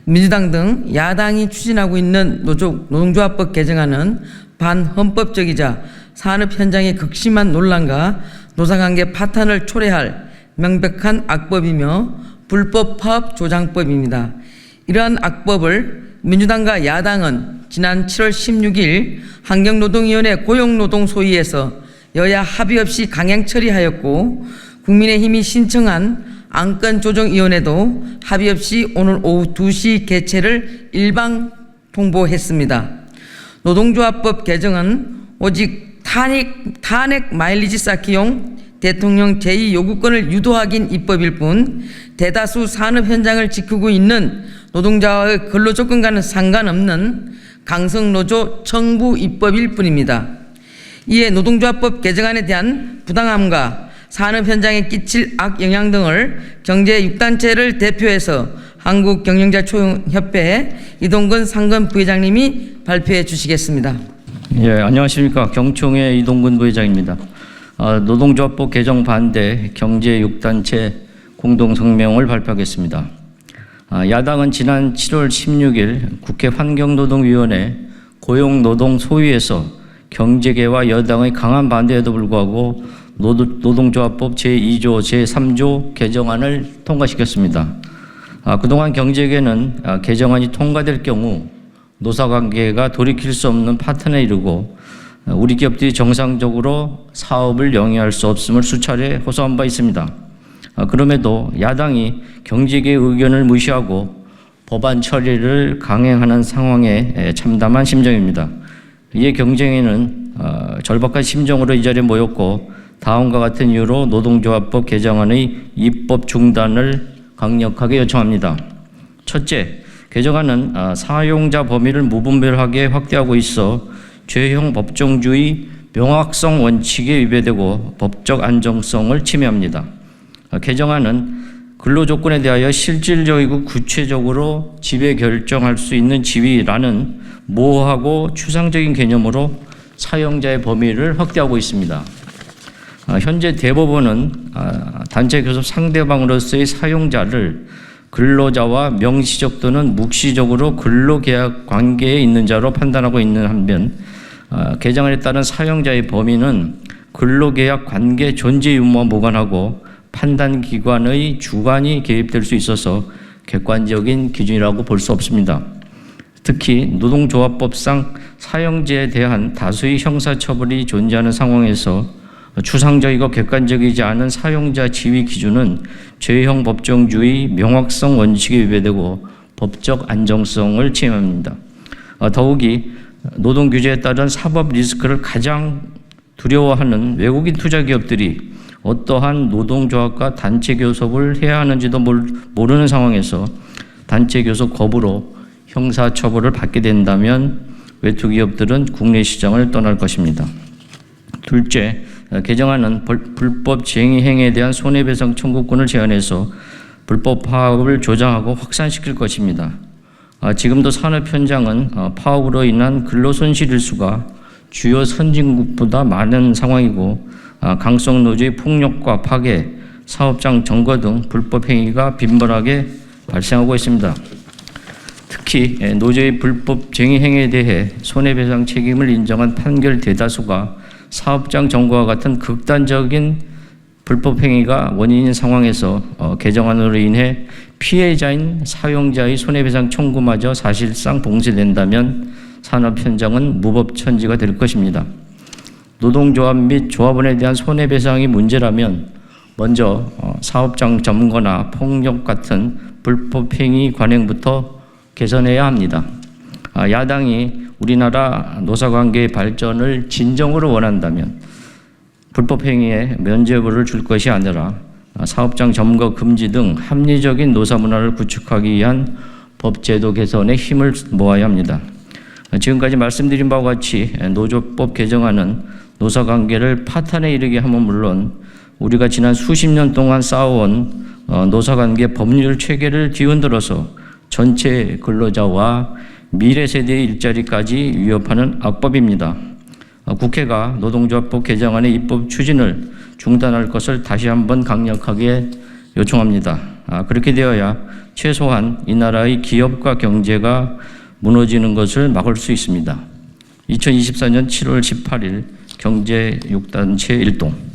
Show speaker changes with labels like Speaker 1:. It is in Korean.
Speaker 1: 민주당 등 야당이 추진하고 있는 노동조합법 개정안은 반헌법적이자 산업 현장의 극심한 논란과 노사관계 파탄을 초래할 명백한 악법이며 불법 파업 조장법입니다. 이러한 악법을 민주당과 야당은 지난 7월 16일 환경노동위원회 고용노동소위에서 여야 합의 없이 강행 처리하였고, 국민의힘이 신청한 안건조정위원회도 합의 없이 오늘 오후 2시 개최를 일방 통보했습니다. 노동조합법 개정은 오직 탄핵 마일리지 쌓기용 대통령 제2요구권을 유도하긴 입법일 뿐 대다수 산업 현장을 지키고 있는 노동자와의 근로조건과는 상관없는 강성노조 청부 입법일 뿐입니다. 이에 노동조합법 개정안에 대한 부당함과 산업 현장에 끼칠 악영향 등을 경제 6단체를 대표해서 한국경영자초용협회 이동근 상근 부회장님이 발표해 주시겠습니다.
Speaker 2: 예, 안녕하십니까. 경총회 이동근 부회장입니다. 노동조합법 개정 반대 경제 6단체 공동성명을 발표하겠습니다. 야당은 지난 7월 16일 국회 환경노동위원회 고용노동소위에서 경제계와 여당의 강한 반대에도 불구하고 노동조합법 제2조 제3조 개정안을 통과시켰습니다. 그동안 경제계는 개정안이 통과될 경우 노사관계가 돌이킬 수 없는 파탄에 이르고 우리 기업들이 정상적으로 사업을 영위할 수 없음을 수차례 호소한 바 있습니다. 그럼에도 야당이 경제계의 의견을 무시하고 법안 처리를 강행하는 상황에 참담한 심정입니다. 이에 경쟁회는 절박한 심정으로 이 자리에 모였고, 다음과 같은 이유로 노동조합법 개정안의 입법 중단을 강력하게 요청합니다. 첫째, 개정안은 사용자 범위를 무분별하게 확대하고 있어 죄형 법정주의 명확성 원칙에 위배되고 법적 안정성을 침해합니다. 개정안은 근로조건에 대하여 실질적이고 구체적으로 지배 결정할 수 있는 지위라는 모호하고 추상적인 개념으로 사용자의 범위를 확대하고 있습니다. 현재 대법원은 단체 교섭 상대방으로서의 사용자를 근로자와 명시적 또는 묵시적으로 근로계약 관계에 있는 자로 판단하고 있는 한편, 개정안에 따른 사용자의 범위는 근로계약 관계 존재 유무와 무관하고 판단기관의 주관이 개입될 수 있어서 객관적인 기준이라고 볼 수 없습니다. 특히 노동조합법상 사용자에 대한 다수의 형사처벌이 존재하는 상황에서 추상적이고 객관적이지 않은 사용자 지위 기준은 죄형 법정주의 명확성 원칙에 위배되고 법적 안정성을 침해합니다. 더욱이 노동규제에 따른 사법 리스크를 가장 두려워하는 외국인 투자기업들이 어떠한 노동조합과 단체 교섭을 해야 하는지도 모르는 상황에서 단체 교섭 거부로 형사처벌을 받게 된다면 외투기업들은 국내 시장을 떠날 것입니다. 둘째, 개정안은 불법 쟁의 행위에 대한 손해배상 청구권을 제한해서 불법 파업을 조장하고 확산시킬 것입니다. 지금도 산업 현장은 파업으로 인한 근로손실 일수가 주요 선진국보다 많은 상황이고, 강성 노조의 폭력과 파괴, 사업장 점거 등 불법 행위가 빈번하게 발생하고 있습니다. 특히 노조의 불법 쟁의 행위에 대해 손해배상 책임을 인정한 판결 대다수가 사업장 점거와 같은 극단적인 불법 행위가 원인인 상황에서 개정안으로 인해 피해자인 사용자의 손해배상 청구마저 사실상 봉쇄된다면 산업 현장은 무법천지가 될 것입니다. 노동조합 및 조합원에 대한 손해배상이 문제라면 먼저 사업장 점거나 폭력 같은 불법 행위 관행부터 개선해야 합니다. 야당이 우리나라 노사관계의 발전을 진정으로 원한다면 불법 행위에 면죄부를 줄 것이 아니라 사업장 점거 금지 등 합리적인 노사 문화를 구축하기 위한 법제도 개선에 힘을 모아야 합니다. 지금까지 말씀드린 바와 같이 노조법 개정안은 노사관계를 파탄에 이르게 함은 물론 우리가 지난 수십 년 동안 쌓아온 노사관계 법률 체계를 뒤흔들어서 전체 근로자와 미래 세대의 일자리까지 위협하는 악법입니다. 국회가 노동조합법 개정안의 입법 추진을 중단할 것을 다시 한번 강력하게 요청합니다. 그렇게 되어야 최소한 이 나라의 기업과 경제가 무너지는 것을 막을 수 있습니다. 2024년 7월 18일 경제 6단체 일동.